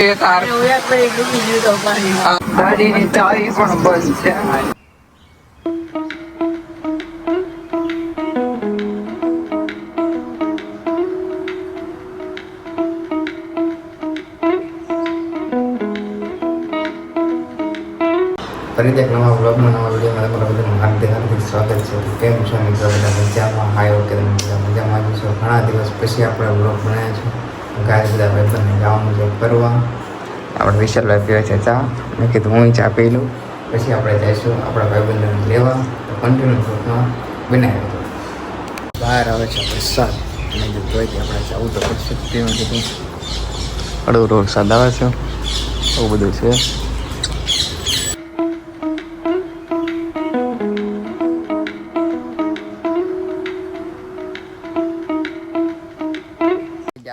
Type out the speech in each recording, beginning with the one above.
તાર ગાડીની ચાવી પણ બંધ છે. ફરીથી એક નવા બ્લોગમાં નવા વિડીયોમાં તમારા બધાનું હાર્દિક હાર્દિક સ્વાગત છે. કેમ છો મિત્રો? બધા મજામાં? હાય ઓકે, મજામાં જ છો? ઘણા દિવસ પછી આપણે બ્લોગ બનાવ્યા છે. ગાય બધા ભાઈબંધને જવાનું છે ફરવા. આપણે વિશાલભાઈ પીવે છે ચા. મેં કીધું હું ચા પી લઉં, પછી આપણે જઈશું આપણા ભાઈબંધોને લેવા. તો કન્ટિન્યુ બ્લોગમાં બનાવ્યો. બહાર આવે છે વરસાદ. મેં કીધું જોઈતી આપણે જવું તો પડશે. મેં કીધું હળવો વરસાદ આવે છે, એવું બધું છે.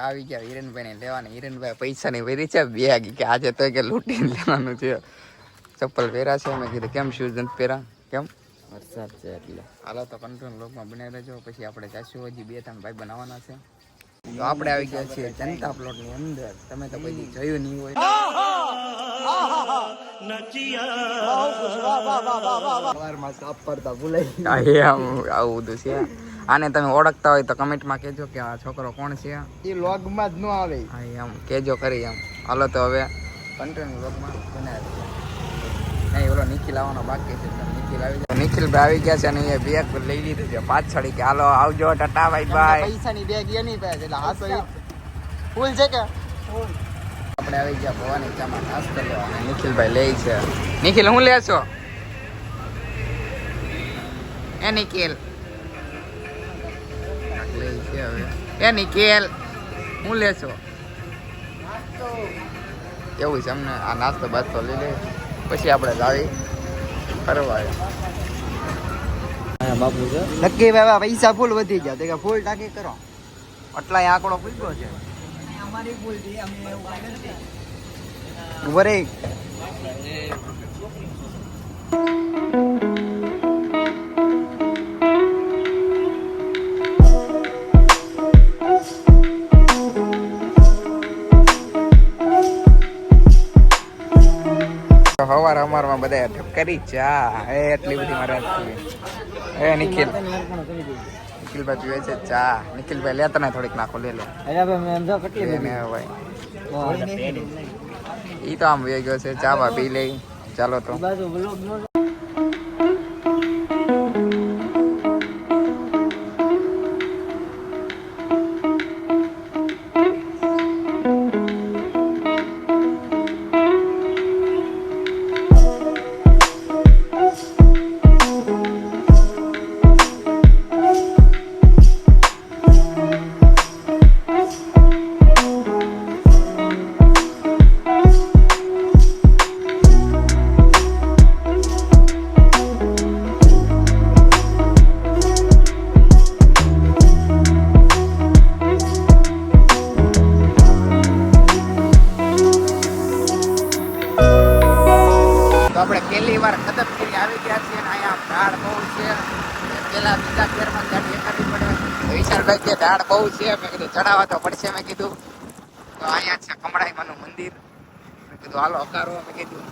આવી ગયા હિરેનભાઈ ને લેવાના. હિરેનભાઈ પૈસા ની વેરી છે બે કે આજે તો કે લૂંટીને લેવાનું છે. ચપ્પલ પહેરા છે. મેં કીધું કેમ શૂઝ નથી પહેરા? કેમ? વરસાદ છે એટલે. હાલો તો કંટ્રોલ લોકમાં બનાવી રહેજો. પછી આપણે જઈશું. હજી 2-3 ભાઈ બનાવવાના છે. તો આપણે આવી ગયા છીએ જનતા પ્લોટ ની અંદર. તમે તો કોઈ જોયું નહીં હોય. આવું બધું છે. આને તમે ઓળખતા હોય તો કમેન્ટમાં કહેજો કે આ છોકરો કોણ છે. એ લોગમાં જ ન આવે. હા એમ કહેજો કરી એમ. હાલો તો હવે કન્ટિન્યુ લોગમાં બનાવી. નહીં ઓલો નિખિલ આવવાનો બાકી છે. નિખિલ આવી જાય. નિખિલભાઈ આવી ગયા છે અને એ બેગ લઈ લીધું છે પાછળ. કે હાલો આવજો ટાટા બાય બાય. પૈસાની બેગ એની પાસે એટલે હાસો ફૂલ છે કે આપણે આવી ગયા ભવાની ચામાં નાસ્તો લેવા. નિખિલભાઈ લે છે. નિખિલ હું લેશો? એ નિખિલ એ નિખિલ હું લેશો? એવું છે અમને. આ નાસ્તો બાસ્તો લઈ લે પછી આપણે લાવી ફરવા. બાપુ છે નક્કી બાબા પૈસા ફૂલ વધી ગયા. તો ફૂલ ટાંકી કરો આટલા આંકડો પૂછ્યો છે. અમારી ફૂલ છે અમે એવું નથી. ઉભરે હવાર હવારમાં બધા કરી ચા. એટલી બધી મારે નિખિલ નિખિલભાઈ પીવે છે ચા. નિખિલભાઈ લેતા ને થોડીક નાખો લે લે. ઈ તો આમ વે ગયો છે. ચા બા પી લઈ. ચાલો તો આપણે પહેલી વાર કદમગીરી આવી ગયા છીએ. અહીંયા ઢાળ બહુ છે. પેલા બીજા ઘેરમાં ગાડી એકાડી પડે. વિશાલભાઈ કે ઢાળ બહુ છે. મેં કીધું ચડાવવા તો પડશે. મેં કીધું તો અહીંયા છે કમળાઈમાનું મંદિર. મેં કીધું હાલો હકારો. મેં કીધું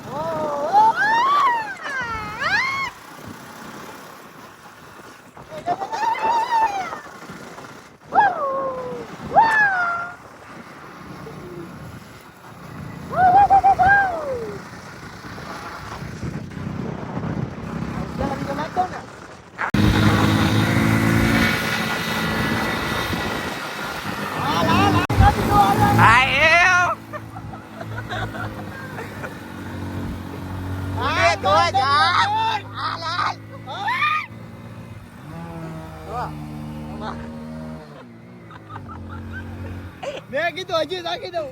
મેં કીધું હજી નાખી દઉં.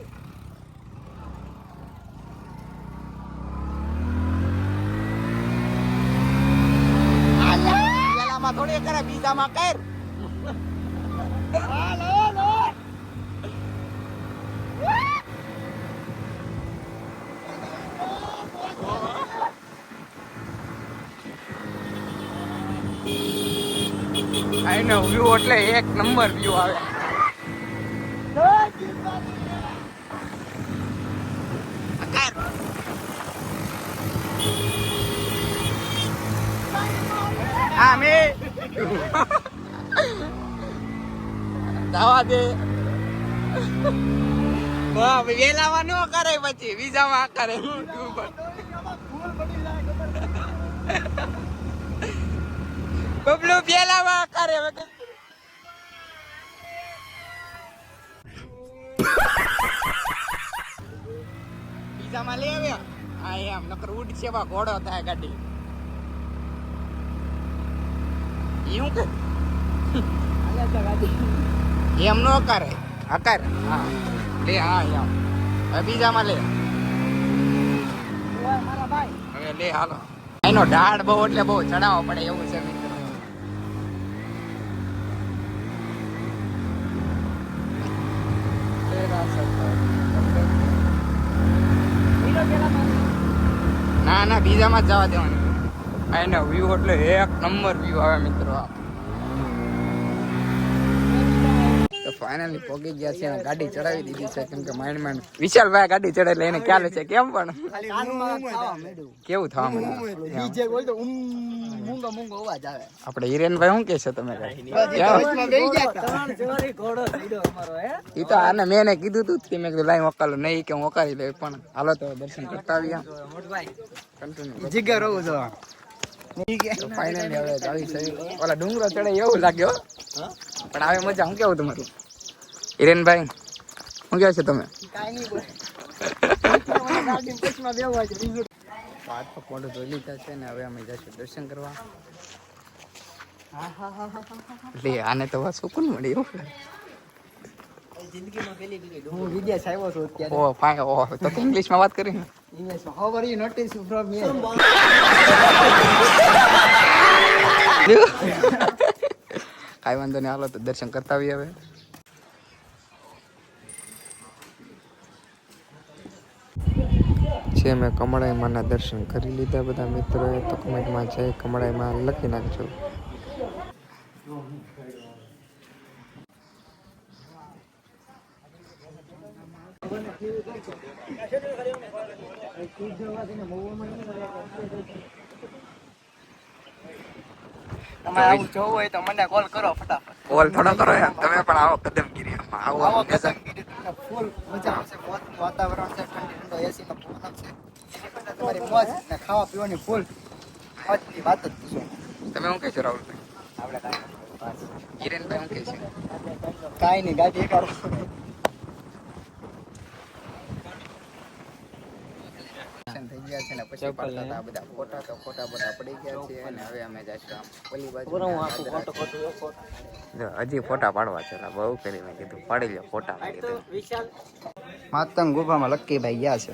પેલામાં થોડી કરે બીજામાં કર. આનો વ્યૂ એટલે એક નંબર વ્યૂ આવે. હા મે દાવા દે વાહ વેલામાં નો કરે પછી વિઝામાં કરે બબલુ વેલામાં કરે વિઝામાં લઈ આવ્યા હા એમ નકર ઉડ સેવા ઘોડો થાય ગાડી એવું કે એમ નો કરે હકાર હા લે હા એમ હવે બીજામાં લે હવે લે હાલો એનો ઢાળ બહુ એટલે બહુ ચડાવવો પડે એવું છે મિત્રો ના ના બીજામાં જ જવા દેવાનું એનો વ્યૂ એટલે એક નંબર વ્યૂ આવે મિત્રો તો ફાઇનલી પહોંચી ગયા છે અને ગાડી ચડાવી દીધી છે કેમ કે માંડ વિશાલભાઈ ગાડી ચડે એટલે એને ખ્યાલ છે કેમ પણ કેવું થવા આપણે હિરેનભાઈ શું કે છે તમે એ તો આને મેં એને કીધું તું કે મેં કીધું લાઈ વકાલો નહીં કે હું વકારી લઈ પણ હાલો તો દર્શન કરતા આવ્યા જીગર રહું છો ફાઇનલી હવે આવી છે ઓલા ડુંગરો ચડે એવું લાગ્યો પણ હવે મજા શું કેવું તમારું હિરેનભાઈ શું કહો છો તમે ફોટો જોઈ લીધા છે ને હવે અમે જઈશું દર્શન કરવા એટલે આને તો વાત સુકૂન મળે એવું હું વિદેશ આવ્યો છું અત્યારે ઓ ફાઈ ઓ તો ઇંગ્લિશમાં વાત કરી ને ઇંગ્લિશમાં how are you notice from here કાઈ વાંધો નહીં હાલો તો દર્શન કરતા આવીએ હવે છે મેં કમળાઈમાના દર્શન કરી લીધા બધા મિત્રોએ તો કમેન્ટમાં જય કમળાઈમાં લખી નાખજો તમારે આવું જોવું હોય તો મને કોલ કરો ફટાફટ કોલ થોડો કરો યાર તમે પણ આવો કદમગીરીમાં આવો કદમગીરી ફૂલ મજા આવશે વાતાવરણ છે ઠંડો એસી નો પવન છે તમારી મોજ ને ખાવા પીવાની ફૂલ મોજની વાત જ પૂછો તમે શું કહેશો રાહુલભાઈ આપણે કાંઈ હિરેનભાઈ શું કહે છે કાંઈ નહીં ગાડી કરો થઈ ગયા છે ને પછી પડતા હતા બધા ફોટા તો ફોટા પડી ગયા છે અને હવે અમે જઈશું ઓલી બાજુ હજી ફોટા પાડવા છે બહુ કરી મેં કીધું પાડી લે ફોટા માતંગ ગુફામાં લક્કીભાઈ ગયા છે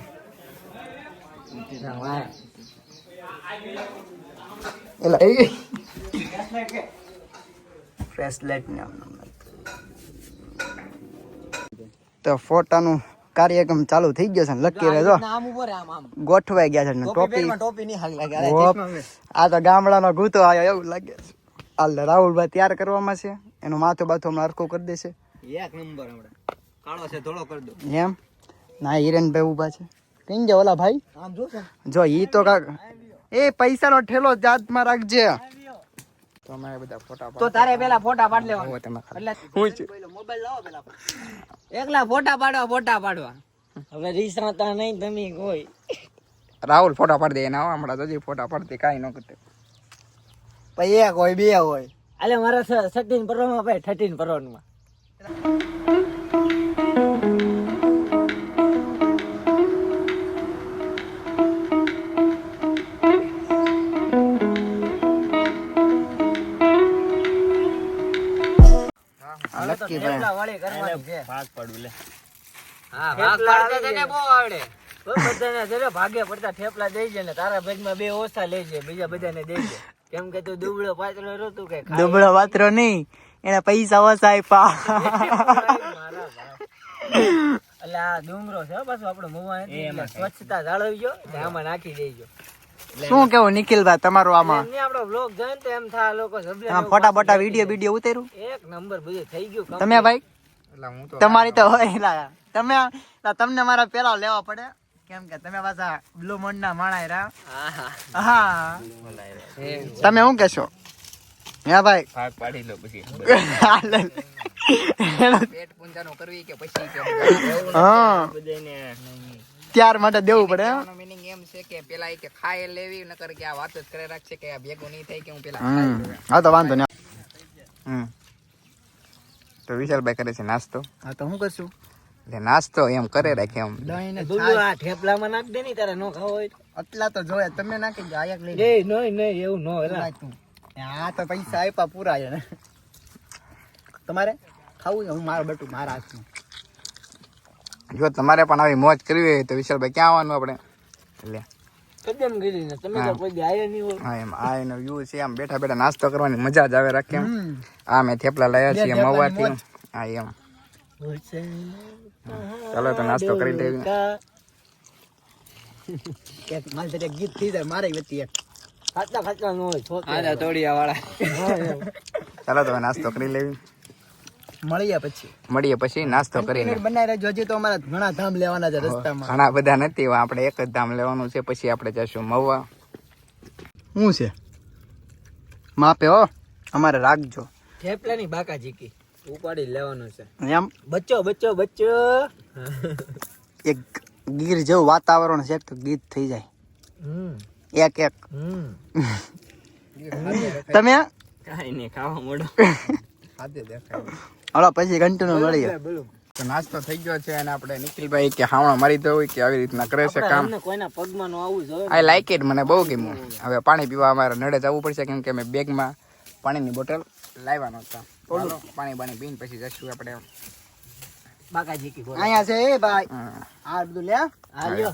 તો ફોટાનું કાર્યક્રમ ચાલુ થઈ ગયો છે લકી રે જો ગોઠવાઈ ગયા છે ટોપી ની હાલ લાગે આ તો ગામડાનો ગૂતો આવ્યો એવું લાગે છે હાલ રાહુલભાઈ તૈયાર કરવામાં છે એનું માથું બાથું હમણાં હરખું કરી દેશે એક નંબર હમણાં કાળો છે ધોળો કરી દો એમ ના હિરેનભાઈ ઉભા છે કઈ ગયા ઓલા ભાઈ આમ જો ઈ તો કાક એ પૈસાનો ઠેલો જાતમાં રાખજે તો અમે બધા ફોટા તો તારે પેલા ફોટા પાડ લેવા એટલે હું છે મોબાઈલ લાવો પેલા એકલા ફોટા પાડવા હવે રીસાતા નહીં તમે કોઈ રાહુલ ફોટા પાડ દે એના હમણાં તો ફોટા પાડતી કાઈ ન કરતે પછી એક હોય બે હોય અલે મારા 17 પરવામાં ભાઈ 13 પરવામાં લકી ભાઈ વાળી કરવાની છે ભાગ પડું લે હા ભાગ પાડતે તને બહુ આવડે તો બધાને જરે ભાગે પડતા ઠેપલા દેઈ છે ને તારા ભાગમાં બે ઓછા લેજે બીજા બધાને દેજે કેમ કે તું દુબળો પાતળો રોતું કે દુબળો પાતળો નહીં એને પૈસા ઓછા આપ્યા એટલે આ ડુંગરો છે પાછો આપણો મોવા એટલે સ્વચ્છતા જાળવજો ને આમાં નાખી દેજો શું કેવું નિખિલભાઈ તમારું આમાં આપણો બ્લોગ જોઈને તો એમ થાય લોકો ફોટા બોટા વિડીયો ઉતાર્યું એક નંબર બધું થઈ ગયું તમે ભાઈ તમારી તો હોય તમને મારા પેલા લેવા પડે કેમ કે તમે પાછા બ્લુ મોન ના માણા રહ્યા હા તમે શું કહેશો હે ભાઈ ભાગ પાડી લો પછી પેટ પૂંજાનું કરવી કે પછી કે હા બધાને ત્યાર માટે દેવું પડે હે? મીનિંગ એમ છે કે પેલા કે ખાય લેવી નકર કે આ વાત જ કરે રાખશે કે આ ભેગું નહીં થાય કે હું પેલા ખાઈ લઉં. હા તો વાંધો નહીં. તો વિશાલભાઈ કરે છે નાસ્તો. હા તો હું કરશું એટલે નાસ્તો એમ કરે રાખે એમ. દહીં ને દુલ્લુ આ ઠેપલામાં નાખ દે ની તારે નો ખાવો હોય આટલા તો જોયા તમે નાખી દો આયક લઈ એ નહીં એવું નો એલા હા તો પૈસા આપ્યા પૂરા છે ને તમારે ખાવું છે હું મારો બટું મારા હાથનું જો તમારે પણ આવી મોજ કરવી હોય તો વિશાલભાઈ ક્યાં આવવાનું આપણે એટલે કદમ ગીરી ને તમે તો કોઈ દી આયા નહીં હોય હા એમ આ એનો વ્યૂ છે આમ બેઠા બેઠા નાસ્તો કરવાની મજા જ આવે રાખે એમ. આ મેં થેપલા લાયા છીએ મવાથી. હા એમ ચાલો તો નાસ્તો કરી લેવી. એક માલ તરીકે ગીત થઈ જાય મારે વચ્ચે એક ખાતા નો હોય આજા તોડિયા વાળા. ચાલો તો નાસ્તો કરી લેવી. મળીએ પછી નાસ્તો કરીને. બનાવી રહેજો હજી તો અમારા ઘણા ધામ લેવાના છે રસ્તામાં ઘણા બધા નથી આપણે એક જ ધામ લેવાનું છે પછી આપણે જશું મહુવા. શું છે માપે હો અમારે રાખજો થેપલાની બાકા જીકી ઉપાડી લેવાનું છે એમ બચ્ચો એક ગીર જેવું વાતાવરણ છે તો ગીત થઈ જાય એક તમે કાઈ નહીં ખાવા મોડો ખાધે દેખાય. હલો પછી કન્ટિન્યુ મળીએ તો નાસ્તો થઈ ગયો છે અને આપણે નિખિલભાઈ કે હાવણો મારી દો કે આવી રીતના કરે છે કામ. કોઈના પગમાં નો આવું જોઈએ આઈ લાઈક ઇટ મને બહુ ગમ્યું. હવે પાણી પીવા અમારે નડે જવું પડશે કેમ કે અમે બેગમાં પાણીની બોટલ લાવવાનો હતા. ચાલો પાણી પીને પછી જશું આપણે. બાકા જીકી બોલ અહીંયા છે એ ભાઈ હા. આ બધું લે હાલ્યો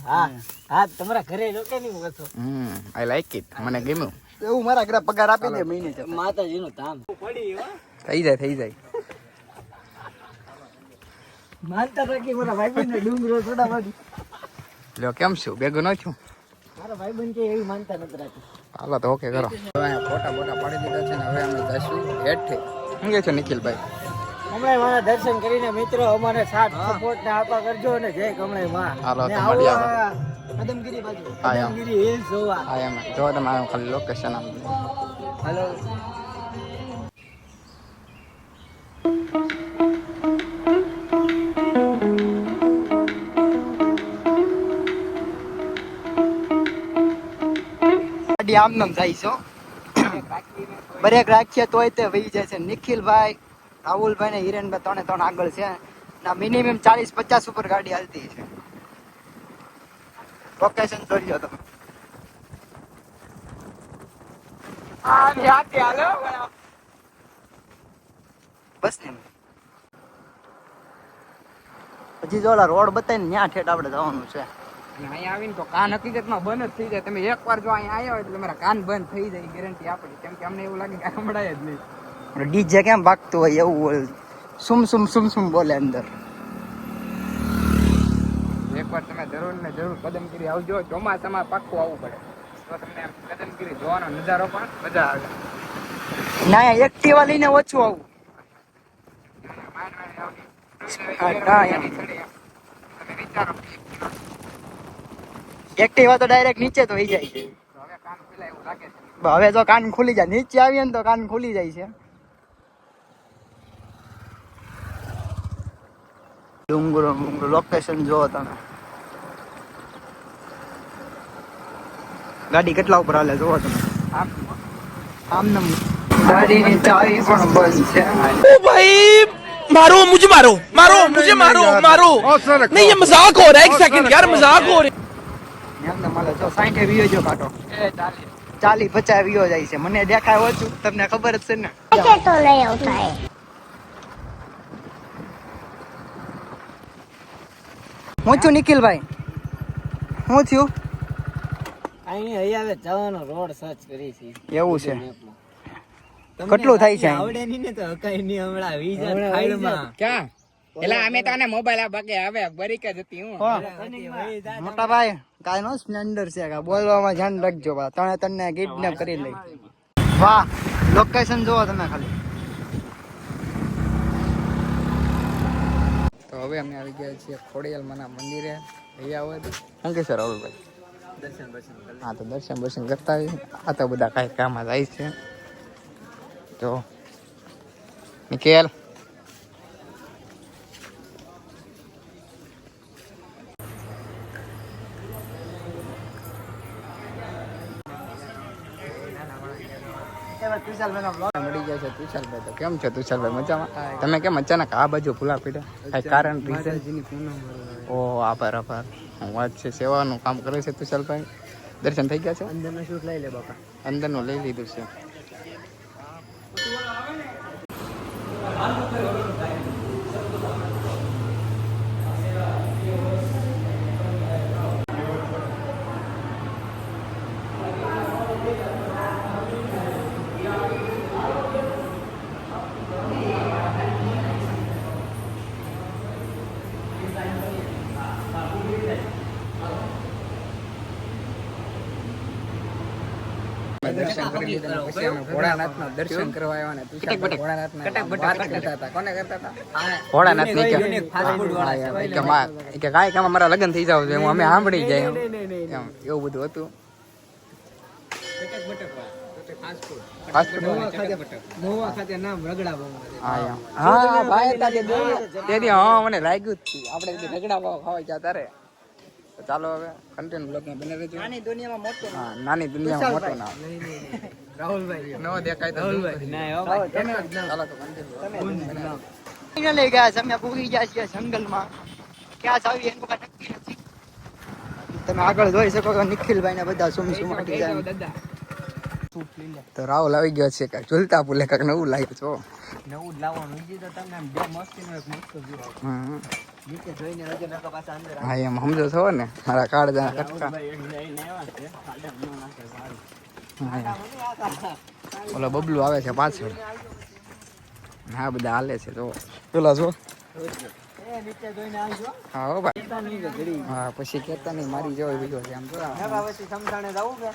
હા તમારા ઘરે રોકે નહીં વસો આઈ લાઈક ઇટ મને ગમ્યું. એવું મારા ઘરે પગાર આપી દે મહિને માતાજીનું ધામ પડી હો થઈ જાય. માનતા રાખી મારા ભાઈબંધ ને ડુંગરો થોડા વાડી લ્યો કેમ છું ભેગું ન થયું. મારા ભાઈબંધ કે એવી માનતા નથી રાખી હાલો તો ઓકે કરો. ફોટા પાડી દીધા છે ને હવે અમે જશું હેઠે. શું કહે છે નિખિલભાઈ? કમળાઈ માના દર્શન કરીને મિત્રો અમારે સાથ સપોર્ટ ને આપા કરજો ને જય કમળાઈ માં હાલો ને તો આવો મળીએ આ કદમગીરી બાજુ હા એમ કદમગીરી હિલ્સ જોવા હા એમ જો તમે આવ્યો ખાલી લોકેશન આમ. હાલો ગાડી આમ નામ જાય છો બ્રેક રાખીએ તોય તે વહી જાય છે. નિખિલભાઈ રાહુલભાઈ ને હિરેનભાઈ ત્રણ આગળ છે ના મિનિમમ 40-50 ઉપર ગાડી હાલતી છે. લોકેશન જોડ્યો તમે બસ ને હજી જો ઓલા રોડ બતાવીને ત્યાં ઠેઠ આપણે જવાનું છે. અહીંયા આવીને તો કાન હકીકતમાં બંધ જ થઈ જાય. તમે એકવાર જો અહીંયા આવ્યા હોય તો તમારા કાન બંધ થઈ જાય ગેરંટી આપણી. કેમ કે અમને એવું લાગે કે સંભળાય જ નહીં. ડીજે કેમ ભાગતું હોય એવું બોલ સુમ બોલે અંદર. એકવાર તમે જરૂર ને જરૂર કદમગીરી આવજો. ચોમાસામાં પાક્કું આવવું પડે તો તમને આમ કદમગીરી જોવાનો નજારો પણ મજા આવે. ના એક્ટિવા લઈને ઓછું આવું. એક્ટિવા તો ડાયરેક્ટ નીચે તો વહી જાય છે. હવે કાન ખુલ્લા એવું લાગે છે. હવે જો કાન ખુલી જાય નીચે આવીએ ને તો કાન ખુલી જાય છે. ડુંગરો લોકેશન જોવો તમે. ગાડી કેટલા ઉપર હાલે જોવો તમે. આમ નામ ગાડીની ચાવી પણ બંધ છે. ओ भाई मारो मुझे मारो नहीं ये मजाक हो रहा है एक सेकंड यार मजाक हो रहा है એમ નામ હાલે જો 60 વીયો જો કાઢો 40-50 વીયો જાય છે. મને દેખાય ઓછું તમને ખબર જ છે ને. तो नहीं होता है હું છું નિખિલભાઈ. હું થયું અહીં હવે જવાનો રોડ સર્ચ કરી છે એવું છે. કેટલું થાય છે આવડે નહીં ને તો હકાઈ નહીં હમણાં વીજા ખાઈડમાં ક્યાં એટલે અમે તો આને મોબાઈલ આ ભાગે હવે બરીક જ હતી હું. મોટા ભાઈ કાઈ નો સ્પ્લેન્ડર છે કા બોલવામાં ધ્યાન રાખજો બા તને કિડનેપ કરી લઈ. વાહ લોકેશન જોવો તમે ખાલી. તો હવે અમે આવી ગયા છીએ ખોડિયાલમાંના મંદિરે. અહીંયા હોય શું કે છે રાહુલભાઈ? હા તો દર્શન કરતા આવીએ. આ તો બધા કાંઈ કામમાં જાય છે. જો નિખિલ મળી ગયા છે તુષારભાઈ. તો કેમ છે તુષારભાઈ? મજામાં? તમે કેમ અચાનક આ બાજુ ભૂલા પડ્યા? કઈ કારણ રીઝન? ઓહ, આભાર આભાર. હું વાત છે, સેવાનું કામ કરે છે તુષારભાઈ. દર્શન થઈ ગયા છે? અંદરનો શૂટ લઈ લે બાપા. અંદરનું લઈ લીધું છે. દર્શન કરી લીધા પછી અમે ભોળાનાથના દર્શન કરવા આવ્યા ને તુષાર ભોળાનાથના વાત કરતા હતા. કોને કરતા હતા? ભોળાનાથ ને કે કાંઈ કામ અમારા લગ્ન થઈ જાવ છે, અમે સાંભળી જાય એમ એવું બધું હતું. મને લાગ્યું આપણે રગડા પાવ ખાવા જતા રે. ચાલો હવે કન્ટેન્ટ બ્લોગમાં બને રહેજો. નાની દુનિયામાં મોટો ના રાહુલભાઈ નો દેખાય તો ચાલો તો કન્ટેન્ટ લઈ ગયા છે. અમે પૂરી ગયા છીએ જંગલમાં. ક્યાં જાવી એનું કઈ નક્કી નથી. તમે આગળ જોઈ શકો છો નિખિલભાઈ ને બધા સુમસુમાટી જાય. તો રાહુલ આવી ગયો છે. કાંઈક ઝુલતા પુલે કાંઈક નવું લાગ્યું છો. નવું જ લાવવાનું તો તમને આમ બે મસ્તીનો એક મસ્ત વ્યૂ નીચે જોઈને નજર નાખો પાછા અંદર. હા એમ સમજો છો ને મારા કાળજા કટકા. ઓલો બબલું આવે છે પાછળ. હા બધા હાલે છે જો પેલા જો. નીચે જોઈને આવજો. હા હો ભાઈ. હા પછી કેતા નહીં મારી જેવો વિડીયો છે આમ જો. પછી સમસાણે જવું કે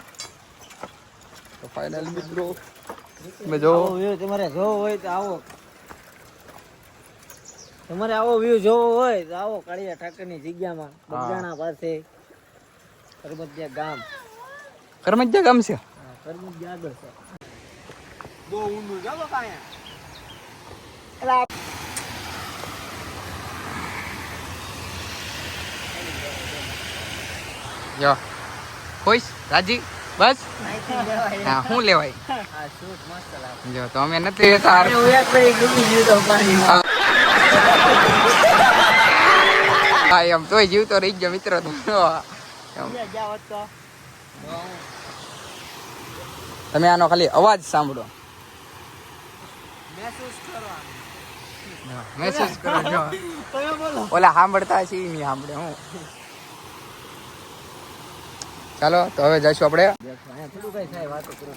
તો ફાઇનલી મિત્રો આવો વ્યૂ તમારે જોવો હોય તો આવો. તમારે આવો વ્યૂ જોવો હોય તો આવો કાળિયા ઠાકરની જગ્યામાં બગદાણા પાસે કરમજિયા ગામ. કરમજિયા ગામ છે? કરમજિયા આગળ છે. બહુ ઊંડું જાવ કાંઈ. જો ખુશ રાજી બસ. હા શું લેવાય? આ શૂટ મસ્ત લાગે. જો તો અમે નથી રહેતા. હા એમ તોય જીવતો રહી ગયો મિત્રો. તમે આનો ખાલી અવાજ સાંભળો. મહેસૂસ કરો. જો ઓલા સાંભળતા છે નહીં સાંભળે હું. ચાલો તો હવે જઈશું આપણે. થોડું કઈ થાય વાતો કરો.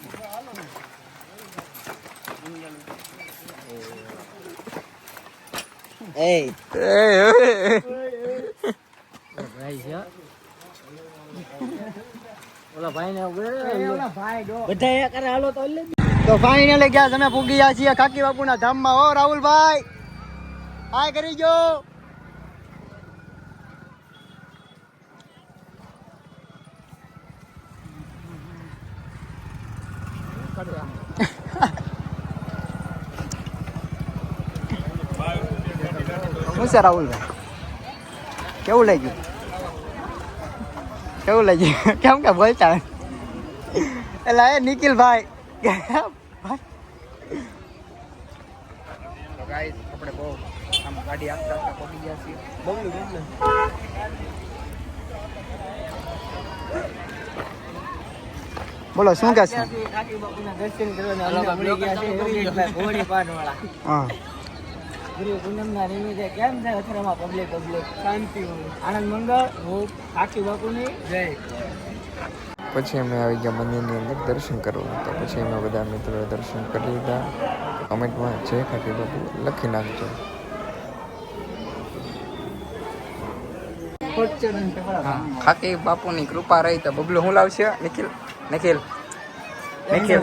તો ફાઇનલી ગયા તમે પૂગી ગયા છીએ ખાકી બાપુના ધામમાં. હો રાહુલભાઈ હાય કરી ગયો. શું છે રાહુલભાઈ? કેવું લાગ્યું? કેવું લાગ્યું? કેમ કે બોલતા એટલે એ નિખિલભાઈ. તો ગાઈસ આપણે બહુ આમ ગાડી આપતા આપતા પહોંચી ગયા છીએ. બોલો શું કહેશો? કાકી બાપુના દર્શન કરવાના મળી ગયા છે. ઘોડી પાનવાળા. હા ગુરુ પૂનમના નિમિત્તે કેમ છે અથડામાં પબ્લિક શાંતિ આનંદ મંગળ. હું કાકી બાપુની જય. પછી અમે આવી ગયા મંદિરની અંદર દર્શન કરવા. તો પછી અમે બધા મિત્રોએ દર્શન કરી લીધા. કમેન્ટમાં જય ખાકી બાપુ લખી નાખજો. ખાકી બાપુની કૃપા રહી તો બબલું શું લાવશે? Nikhil Nikhil Nikhil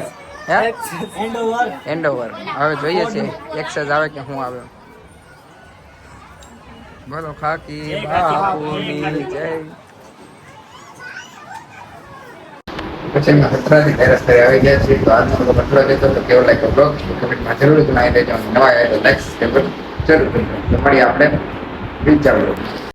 and over. હવે જોઈએ છે એક્સેસ આવે કે શું આવે. બોલો ખાકી બાપુની જય. પછી એમાં સત્રાથી ડાયરેક્ટ ઘરે આવી ગયા છીએ. તો આજનો બ્લોગ આટલો જ હતો. તો કેવો લાગ્યો બ્લોગ કમેન્ટમાં જરૂર જણાવી દેજો. નવા આવ્યા તો લાઈક જરૂર કરજો. તો મળીએ આપણે બીજા બ્લોગ.